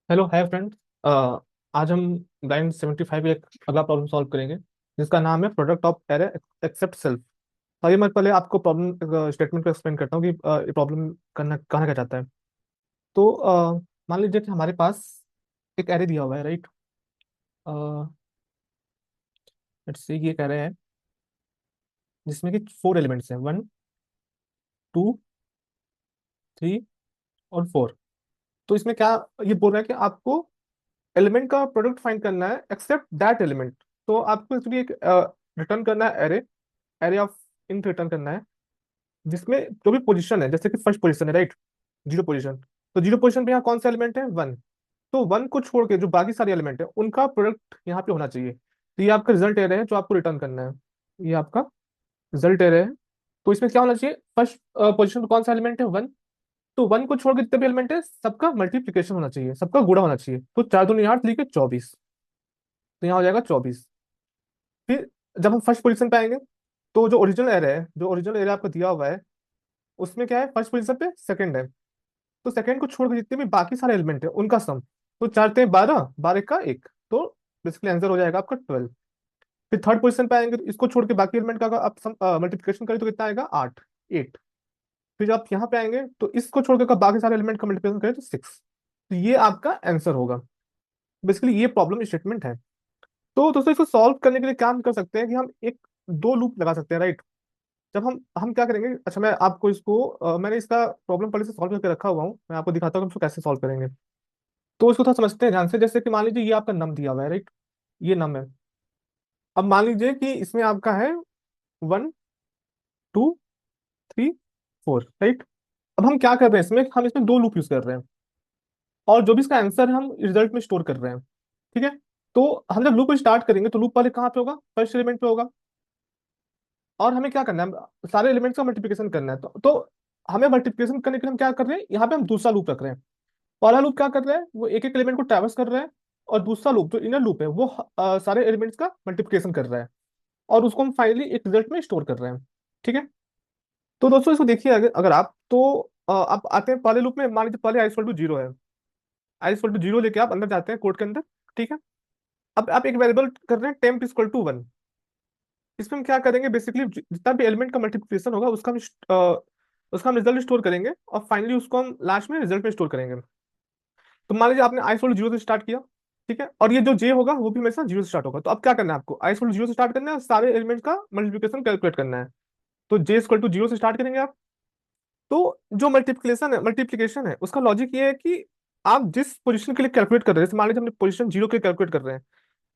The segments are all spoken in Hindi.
Hello hi friend. आज हम लाइन 75 एक अगला प्रॉब्लम सॉल्व करेंगे जिसका नाम है product of array except self. आइए मैं पहले आपको प्रॉब्लम स्टेटमेंट को एक्सप्लेन करता हूँ कि ये प्रॉब्लम करना कहना क्या चाहता है। तो मान लीजिए कि हमारे पास एक एरे दिया हुआ है, राइट। लेट्स से ये कह रहे हैं जिसमें कि 4 एलिमेंट्स हैं, 1, 2, 3 और 4। तो इसमें क्या ये बोल रहा है कि आपको एलिमेंट का प्रोडक्ट फाइंड करना है एक्सेप्ट दैट एलिमेंट। तो आपको इसलिए एक रिटर्न करना है array, array of int return करना है जिसमें जो भी पोजीशन है, जैसे कि फर्स्ट पोजीशन है, राइट, जीरो पोजीशन। तो जीरो पोजीशन पे यहाँ कौन सा एलिमेंट है? वन। तो वन को छोड़ के जो बाकी सारे एलिमेंट है उनका प्रोडक्ट यहाँ पे होना चाहिए। तो ये आपका रिजल्ट एरे है जो आपको रिटर्न करना है। ये आपका रिजल्ट एरे है। तो इसमें क्या होना चाहिए? फर्स्ट पोजीशन पे कौन सा एलिमेंट है? वन। तो वन को छोड़ के जितने भी एलिमेंट है सबका मल्टीप्लीकेशन होना चाहिए, सबका गुणा होना चाहिए। तो चार दूनी आठ, लिखे 24। तो यहाँ हो जाएगा 24। फिर जब हम फर्स्ट पोजीशन पे आएंगे तो जो ओरिजिनल एरे है, जो ओरिजिनल एरे आपको दिया हुआ है, उसमें क्या है? फर्स्ट पोजीशन पे सेकंड है। तो सेकंड को छोड़ के जितने भी बाकी सारे एलिमेंट है उनका सम। तो चार ते 12, 12 का एक, तो बेसिकली आंसर हो जाएगा आपका 12। फिर थर्ड पोजीशन पे आएंगे तो इसको छोड़ के बाकी एलिमेंट का अगर आप मल्टीप्लिकेशन करें तो कितना आएगा? 8, 8। फिर जब आप यहाँ पे आएंगे तो इसको छोड़ के अगर बाकी सारे एलिमेंट का मल्टीप्लिकेशन करें तो 6। तो ये आपका आंसर होगा। बेसिकली ये प्रॉब्लम स्टेटमेंट है। तो दोस्तों इसको सॉल्व करने के लिए क्या हम कर सकते हैं कि हम एक दो लूप लगा सकते हैं, राइट। जब हम क्या करेंगे, अच्छा मैं आपको इसको मैंने इसका प्रॉब्लम पहले से सॉल्व करके रखा हुआ हूँ, मैं आपको दिखाता हूँ कि हम इसको कैसे सॉल्व करेंगे। तो इसको थोड़ा समझते हैं ध्यान से। जैसे कि मान लीजिए ये आपका नम दिया हुआ है, राइट। ये नम है। अब मान लीजिए कि इसमें आपका है 1, 2, 3, 4, राइट। अब हम क्या कर रहे हैं इसमें, हम इसमें दो लूप यूज कर रहे हैं और जो भी इसका आंसर है हम रिजल्ट में स्टोर कर रहे हैं। ठीक है। तो हम जब लूप स्टार्ट करेंगे तो लूप वाले कहाँ पे होगा? फर्स्ट एलिमेंट पे होगा। और हमें क्या करना है? सारे एलिमेंट्स का मल्टीप्लिकेशन करना है। तो हमें मल्टीप्लिकेशन करने के लिए हम क्या कर रहे हैं, यहाँ पे हम दूसरा लूप रख रहे हैं। पहला लूप क्या कर रहा है? वो एक एक एलिमेंट को ट्रैवर्स कर रहा है। और दूसरा लूप जो इनर लूप है वो सारे एलिमेंट्स का मल्टीप्लिकेशन कर रहा है। और उसको हम फाइनली एक रिजल्ट में स्टोर कर रहे हैं। ठीक है। तो दोस्तों इसको देखिए, अगर आप तो आप आते हैं पहले लूप में। मान लीजिए पहले i = 0 है। i = 0 लेके आप अंदर जाते हैं कोड के अंदर। ठीक है। अब आप एक वेरिएबल कर रहे हैं temp = 1। इसमें हम क्या करेंगे? बेसिकली जितना भी एलिमेंट का मल्टीप्लिकेशन होगा उसका हम रिजल्ट स्टोर करेंगे और फाइनली उसको हम लास्ट में रिजल्ट में स्टोर करेंगे। तो मान लीजिए आपने i = 0 से स्टार्ट किया। ठीक है। और ये जो j होगा वो भी हमेशा 0 से स्टार्ट होगा। तो अब क्या करना है आपको? i = 0 से स्टार्ट करना है और सारे एलिमेंट्स का मल्टीप्लिकेशन कैलकुलेट करना है। तो j = 0 से स्टार्ट करेंगे आप। तो जो मल्टीप्लिकेशन है उसका लॉजिक ये है कि आप जिस पोजीशन के लिए कैलकुलेट कर रहे हैं, जैसे मान लीजिए हमने पोजीशन 0 के लिए कैलकुलेट कर रहे हैं,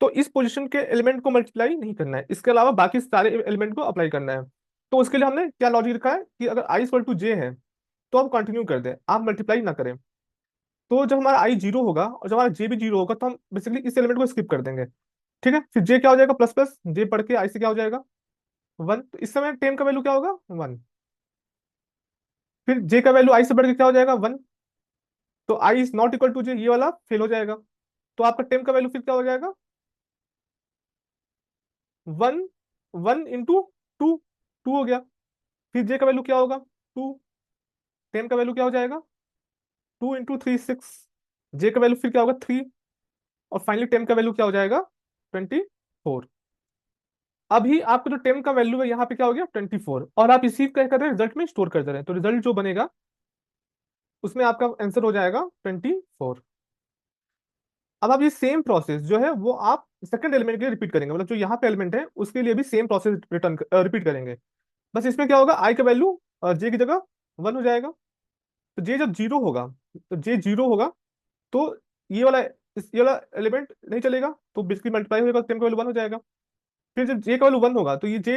तो इस पोजीशन के एलिमेंट को मल्टीप्लाई नहीं करना है, इसके अलावा बाकी सारे एलिमेंट को अप्लाई करना है। तो उसके लिए हमने क्या लॉजिक रखा है कि अगर i = j है तो हम कंटिन्यू कर दें, आप मल्टीप्लाई ना करें। तो जब हमारा i 0 होगा और जब हमारा j भी 0 होगा तो हम बेसिकली इस एलिमेंट को स्किप कर देंगे। ठीक है। फिर j क्या हो जाएगा? प्लस प्लस j पढ़ के i से क्या हो जाएगा? 1। तो इस समय टेन का वैल्यू क्या होगा? 1। फिर j का वैल्यू i से बढ़ के क्या हो जाएगा? 1। तो i is not equal to j, ये वाला फेल हो जाएगा। तो आपका टेन का वैल्यू फिर क्या हो जाएगा? 1। 1 × 2, 2 हो गया। फिर j का वैल्यू क्या होगा? 2। टेन का वैल्यू क्या हो जाएगा? 2 × 3, 6। j का वैल्यू फिर क्या होगा? 3। और फाइनली टेन का वैल्यू क्या हो जाएगा? 24। अभी आपका जो टेन का वैल्यू है यहाँ पे क्या हो गया? 24। और आप इसी क्या कर रहे हैं? रिजल्ट में स्टोर कर दे रहे हैं। तो रिजल्ट जो बनेगा उसमें आपका आंसर हो जाएगा 24। अब आप ये सेम प्रोसेस जो है वो आप सेकंड एलिमेंट के लिए रिपीट करेंगे, मतलब जो यहाँ पे एलिमेंट है उसके लिए भी सेम प्रोसेस रिपीट करेंगे। बस इसमें क्या होगा? आई का वैल्यू जे की जगह 1 हो जाएगा। तो जे जब 0 होगा, तो जे 0 होगा तो ये वाला ये वाला एलिमेंट नहीं चलेगा, तो बेसिकली मल्टीप्लाई होगा, टेन का वैल्यू 1 हो जाएगा। फिर जब जे का वैल्यू 1 होगा तो ये जे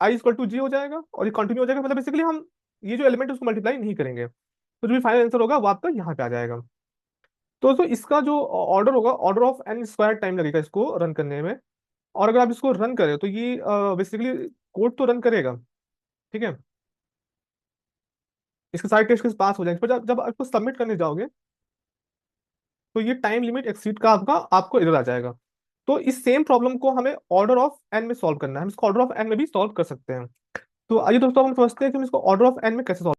i = j हो जाएगा और ये कंटिन्यू हो जाएगा। मतलब बेसिकली हम ये जो एलिमेंट है उसको मल्टीप्लाई नहीं करेंगे। तो जो भी फाइनल आंसर होगा वो आपका यहाँ पे आ जाएगा। तो दोस्तों इसका जो ऑर्डर होगा, order of N square time लगेगा इसको रन करने में। और अगर आप इसको रन करें तो ये बेसिकली कोड तो रन करेगा। ठीक है। इसके सारे टेस्ट केस पास हो जाएंगे, पर जब जब आपको सबमिट करने जाओगे तो ये टाइम लिमिट एक्सीड का आपको एरर आ जाएगा। तो इस सेम प्रॉब्लम को हमें ऑर्डर ऑफ एन में सॉल्व करना है। हम इसको ऑर्डर ऑफ एन में भी सॉल्व कर सकते हैं। तो आइए दोस्तों हम समझते हैं कि हम इसको ऑर्डर ऑफ एन में कैसे solve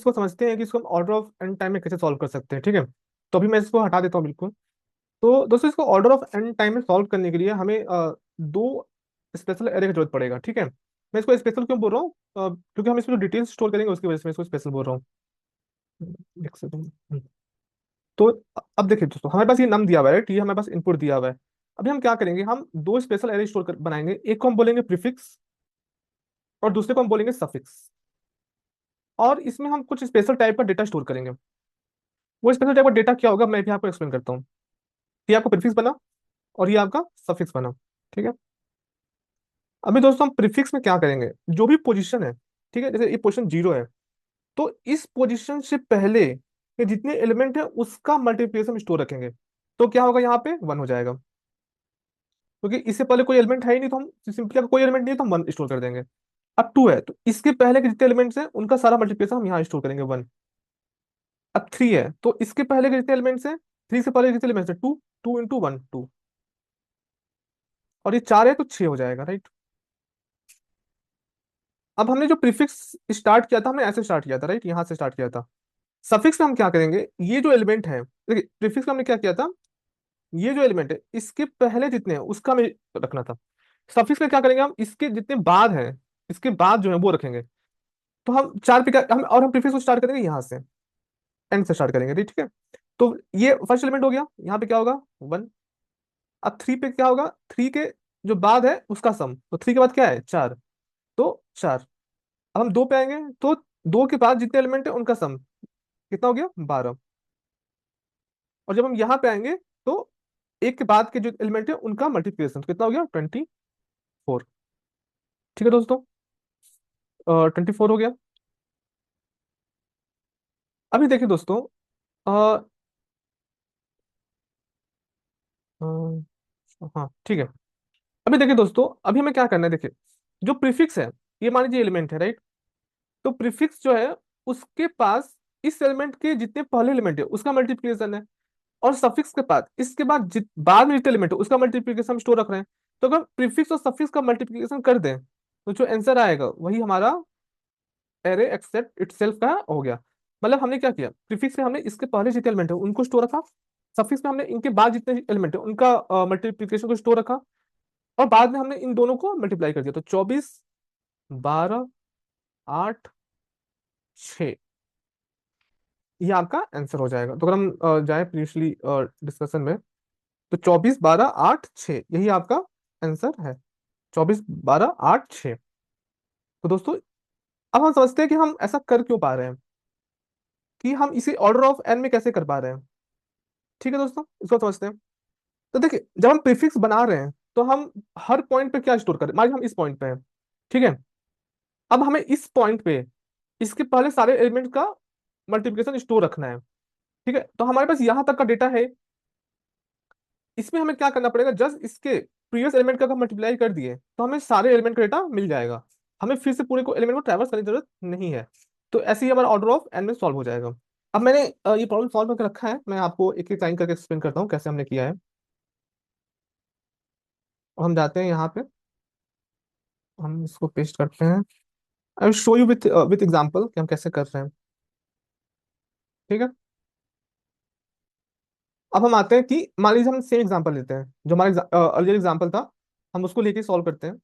को समझते हैं कि इसको हम ऑर्डर ऑफ एन टाइम में कैसे सॉल्व कर सकते हैं, ठीक है। तो अभी मैं इसको हटा देता हूँ बिल्कुल। तो दोस्तों इसको ऑर्डर ऑफ एन टाइम में सॉल्व करने के लिए हमें दो स्पेशल एरे की जरूरत पड़ेगा, ठीक है। मैं इसको स्पेशल क्यों बोल रहा हूँ, क्योंकि हम इसमें जो डिटेल्स स्टोर करेंगे उसकी वजह से मैं इसको स्पेशल बोल रहा हूँ। एक सेकंड। तो अब देखिए दोस्तों, हमारे पास ये नम दिया हुआ है, ठीक है, हमारे पास इनपुट दिया हुआ है। अभी हम क्या करेंगे, हम दो स्पेशल एरे स्टोर कर बनाएंगे। एक को हम बोलेंगे प्रीफिक्स और दूसरे को हम बोलेंगे सफिक्स। और इसमें हम कुछ स्पेशल टाइप का डेटा स्टोर करेंगे। वो स्पेशल टाइप का डेटा क्या होगा मैं भी आपको एक्सप्लेन करता हूँ। ये आपका प्रीफिक्स बना और ये आपका सफिक्स बना, ठीक है। अभी दोस्तों हम प्रीफिक्स में क्या करेंगे, जो भी पोजीशन है, ठीक है, जैसे ये पोजीशन 0 है, तो इस पोजीशन से पहले के जितने एलिमेंट है उसका मल्टीप्लिकेशन स्टोर रखेंगे। तो क्या होगा, यहाँ पे 1 हो जाएगा, क्योंकि इससे पहले कोई एलिमेंट है ही नहीं, तो हम सिंपली कोई एलिमेंट नहीं है तो हम 1 स्टोर कर देंगे। अब 2 है तो इसके पहले के जितने एलिमेंट्स हैं उनका सारा मल्टीप्लिकेशन हम यहाँ स्टोर करेंगे 1। अब 3 है तो इसके पहले के जितने एलिमेंट्स हैं, 3 से पहले के जितने एलिमेंट्स हैं, 2, 2 इंटू 1 2। और ये 4 है तो 6 हो जाएगा, राइट। अब हमने जो प्रीफिक्स स्टार्ट किया था, हमने ऐसे स्टार्ट किया था, राइट, यहाँ से स्टार्ट किया था। सफिक्स में हम क्या करेंगे, ये जो एलिमेंट है, देखिए प्रीफिक्स में हमने क्या किया था, ये जो एलिमेंट है इसके पहले जितने हैं उसका हमें रखना था। सफिक्स में क्या करेंगे, हम इसके जितने बाद हैं, इसके बाद जो है वो रखेंगे। तो हम 4 पे क्या, हम और हम प्रीफिक्स को स्टार्ट करेंगे यहाँ से, एंड से स्टार्ट करेंगे, ठीक है। तो ये फर्स्ट एलिमेंट हो गया, यहाँ पे क्या होगा 1। अब 3 पे क्या होगा, 3 के जो बाद है उसका सम, तो 3 के बाद क्या है 4, तो 4। अब हम 2 पे आएंगे तो 2 के बाद जितने एलिमेंट है उनका सम कितना हो गया 12। और जब हम यहाँ पे आएंगे तो एक के बाद के जो एलिमेंट है उनका मल्टीप्लिकेशन तो कितना हो गया 24। ठीक है दोस्तों, 24 हो गया। अभी देखिए दोस्तों, अ, हाँ ठीक है। अभी देखिए दोस्तों, अभी हमें क्या करना है, देखिए जो प्रीफिक्स है, ये मान लीजिए एलिमेंट है, राइट। तो प्रीफिक्स जो है उसके पास इस एलिमेंट के जितने पहले एलिमेंट है उसका मल्टीप्लिकेशन है। और सफिक्स के बाद इसके बाद बाद में जितने एलिमेंट है उसका मल्टीप्लिकेशन हम स्टोर रख रहे हैं। तो अगर प्रीफिक्स और सफिक्स का मल्टीप्लिकेशन कर दें तो जो आंसर आएगा वही हमारा एरे एक्सेप्ट इटसेल्फ का हो गया। मतलब हमने क्या किया, प्रीफिक्स में हमने इसके पहले जितने एलिमेंट है उनको स्टोर रखा, सफिक्स में हमने इनके बाद जितने एलिमेंट है उनका मल्टीप्लिकेशन को स्टोर रखा, और बाद में हमने इन दोनों को मल्टीप्लाई कर दिया। तो 24 12 8 6, ये आपका आंसर हो जाएगा। तो अगर हम जाए प्रीवियसली डिस्कशन में, तो 24 12 8 6 यही आपका आंसर है, 24 12 8 6। तो दोस्तों अब हम समझते हैं कि हम ऐसा कर क्यों पा रहे हैं, कि हम इसे ऑर्डर ऑफ एन में कैसे कर पा रहे हैं। ठीक है दोस्तों, इसको समझते हैं। तो देखिए जब हम प्रीफिक्स बना रहे हैं तो हम हर पॉइंट पे क्या स्टोर करें, मान लीजिए हम इस पॉइंट पे हैं, ठीक है। अब हमें इस पॉइंट पे इसके पहले सारे एलिमेंट का मल्टीप्लिकेशन स्टोर रखना है, ठीक है। तो हमारे पास यहाँ तक का डेटा है, इसमें हमें क्या करना पड़ेगा, जस्ट इसके प्रीवियस एलिमेंट का मल्टीप्लाई कर दिए तो हमें सारे एलिमेंट का डेटा मिल जाएगा। हमें फिर से पूरे को एलिमेंट को ट्रैवर्स करने की जरूरत नहीं है। तो ऐसे ही हमारा ऑर्डर ऑफ एन में सॉल्व हो जाएगा। अब मैंने ये प्रॉब्लम सॉल्व करके रखा है, मैं आपको एक एक लाइन करके एक्सप्लेन करता हूँ कैसे हमने किया है। और हम जाते हैं यहाँ पे, हम इसको पेस्ट करते हैं। I will show you with with example कि हम कैसे कर रहे हैं, ठीक है। अब हम आते हैं कि मान लीजिए हम सेम एग्जांपल लेते हैं जो हमारा अर्लियर एग्जांपल था, हम उसको लेके सॉल्व करते हैं।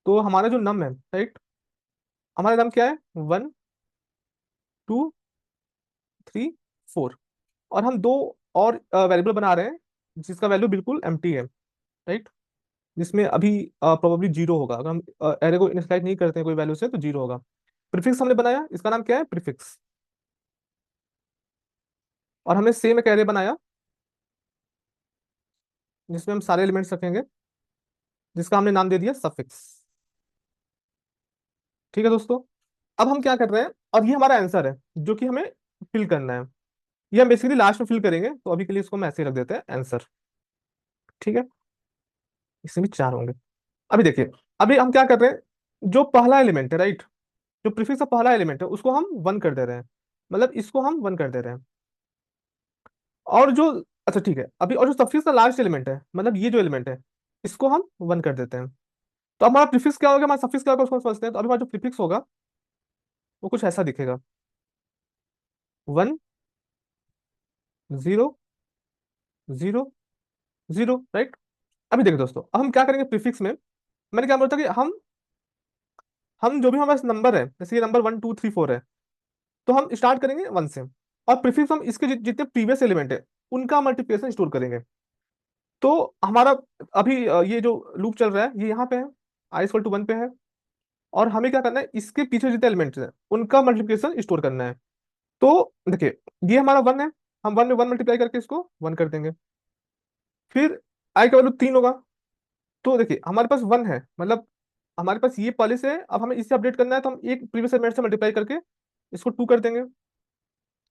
तो हमारा जो नम है, राइट, हमारा नम क्या है 1 2 3 4। और हम दो और वेरिएबल बना रहे हैं जिसका वैल्यू बिल्कुल एम्प्टी है, राइट, जिसमें अभी प्रोबेबली 0 होगा। अगर हम एरे को इनिशियलाइज नहीं करते हैं कोई वैल्यू से तो 0 होगा। प्रीफिक्स हमने बनाया, इसका नाम क्या है प्रीफिक्स। और हमने सेम एक एरे बनाया जिसमें हम सारे एलिमेंट्स रखेंगे, जिसका हमने नाम दे दिया सफिक्स। ठीक है दोस्तों, अब हम क्या कर रहे हैं, अब ये हमारा आंसर है जो कि हमें फिल करना है। ये हम बेसिकली लास्ट में फिल करेंगे, तो अभी के लिए इसको हम ऐसे ही रख देते हैं आंसर, ठीक है। इसमें भी 4 होंगे। अभी देखिए, अभी हम क्या कर रहे हैं, जो पहला एलिमेंट है, राइट, जो प्रीफिक्स का पहला एलिमेंट है उसको हम 1 कर दे रहे हैं, मतलब इसको हम 1 कर दे रहे हैं। और जो, अच्छा ठीक है, अभी और जो सफिक्स का लास्ट एलिमेंट है, मतलब ये जो एलिमेंट है, इसको हम 1 कर देते हैं। तो अब हमारा प्रीफिक्स क्या होगा, हमारा सफिक्स क्या होगा उसको समझते हैं। तो अभी हमारा जो प्रीफिक्स होगा वो कुछ ऐसा दिखेगा। One, zero, zero, zero, right. अभी देखो दोस्तों, अब हम क्या करेंगे प्रीफिक्स में। मैंने क्या बोला था कि हम जो भी हमारे पास नंबर है, जैसे ये नंबर 1 2 3 4 है, तो हम स्टार्ट करेंगे 1 से। और प्रीफिक्स हम इसके जितने प्रीवियस एलिमेंट है उनका मल्टीप्लिकेशन स्टोर करेंगे। तो हमारा अभी ये जो लूप चल रहा है ये यहाँ पे है, i = 1 पे है। और हमें क्या करना है, इसके पीछे जितने एलिमेंट्स हैं उनका मल्टीप्लिकेशन स्टोर करना है। तो देखिए, ये हमारा 1 है, हम 1 में 1 मल्टीप्लाई करके इसको 1 कर देंगे। फिर आई का वैल्यू 3 होगा। तो देखिए हमारे पास 1 है, मतलब हमारे पास ये पहले से है, अब हमें इससे अपडेट करना है तो हम एक प्रीवियस एलिमेंट से मल्टीप्लाई करके इसको 2 कर देंगे।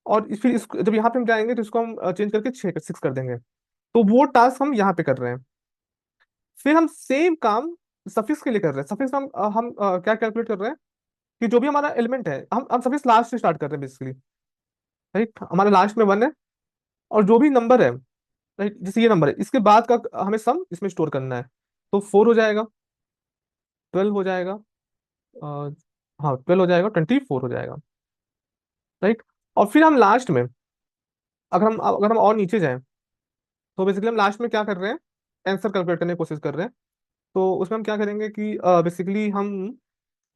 और फिर इसको जब यहाँ पे हम जाएंगे तो इसको हम चेंज करके 6 6 कर देंगे। तो वो टास्क हम यहाँ पे कर रहे हैं। फिर हम सेम काम सफिक्स के लिए कर रहे हैं। सफिक्स में हम क्या कैलकुलेट कर रहे हैं कि जो भी हमारा एलिमेंट है, हम सफिक्स लास्ट से स्टार्ट कर रहे हैं बेसिकली, राइट। हमारे लास्ट में 1 है, और जो भी नंबर है, राइट, जैसे ये नंबर है, इसके बाद का हमें सम इसमें स्टोर करना है। तो 4 हो जाएगा, 12 हो जाएगा, अ, हाँ 12 हो जाएगा, 24 हो जाएगा, राइट। और फिर हम लास्ट में, अगर हम और नीचे जाएं, तो बेसिकली हम लास्ट में क्या कर रहे हैं, आंसर कैलकुलेट करने की कोशिश कर रहे हैं। तो उसमें हम क्या करेंगे कि बेसिकली हम,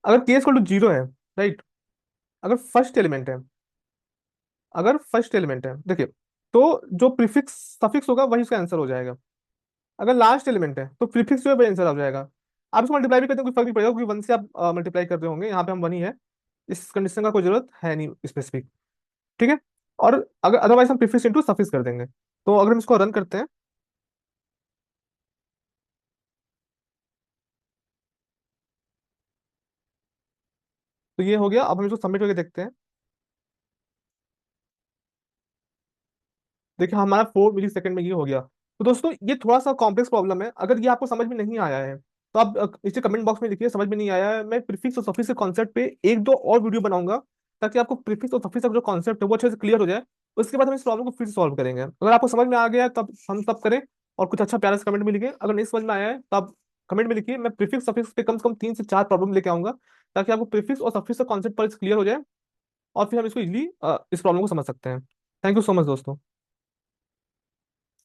अगर केस इक्वल टू 0 है, राइट, अगर फर्स्ट एलिमेंट है, अगर फर्स्ट एलिमेंट है देखिए, तो जो प्रीफिक्स सफिक्स होगा वही उसका आंसर हो जाएगा। अगर लास्ट एलिमेंट है तो प्रीफिक्स जो है वही आंसर हो जाएगा। आप इसको मल्टीप्लाई भी करते हैं कोई फर्क नहीं पड़ेगा, क्योंकि 1 से आप मल्टीप्लाई कर रहे होंगे, यहाँ पे हम 1 ही है। इस कंडीशन का कोई जरूरत है नहीं स्पेसिफिक, ठीक है। और अगर अदरवाइज हम प्रीफिक्स इंटू सफिक्स कर देंगे। तो अगर हम इसको रन करते हैं, तो ये हो गया। अब हम इसको सबमिट करके देखते हैं। देखिए हमारा 4 मिली सेकंड में ये हो गया। तो दोस्तों ये थोड़ा सा कॉम्प्लेक्स प्रॉब्लम है, अगर ये आपको समझ में नहीं आया है तो आप इसे कमेंट बॉक्स में लिखिए समझ में नहीं आया है। मैं प्रीफिक्स और सफिक्स के कॉन्सेप्ट पे एक दो और वीडियो बनाऊंगा, ताकि आपको प्रीफिक्स और सफिक्स का जो कॉन्सेप्ट है वो अच्छे से क्लियर हो जाए। उसके बाद हम इस प्रॉब्लम को फिर सॉल्व करेंगे। अगर आपको समझ में आ गया है, तब हम तब करें। और कुछ अच्छा प्यारा सा कमेंट में लिखिए। अगर नहीं समझ में आया है तब कमेंट में लिखिए। मैं प्रीफिक्स सफिक्स पे कम से कम 3 से 4 प्रॉब्लम लेके आऊंगा, ताकि आपको प्रीफिक्स और सफिक्स का कॉन्सेप्ट पर क्लियर हो जाए। और फिर हम इसको इजीली इस प्रॉब्लम को समझ सकते हैं। थैंक यू सो मच दोस्तों।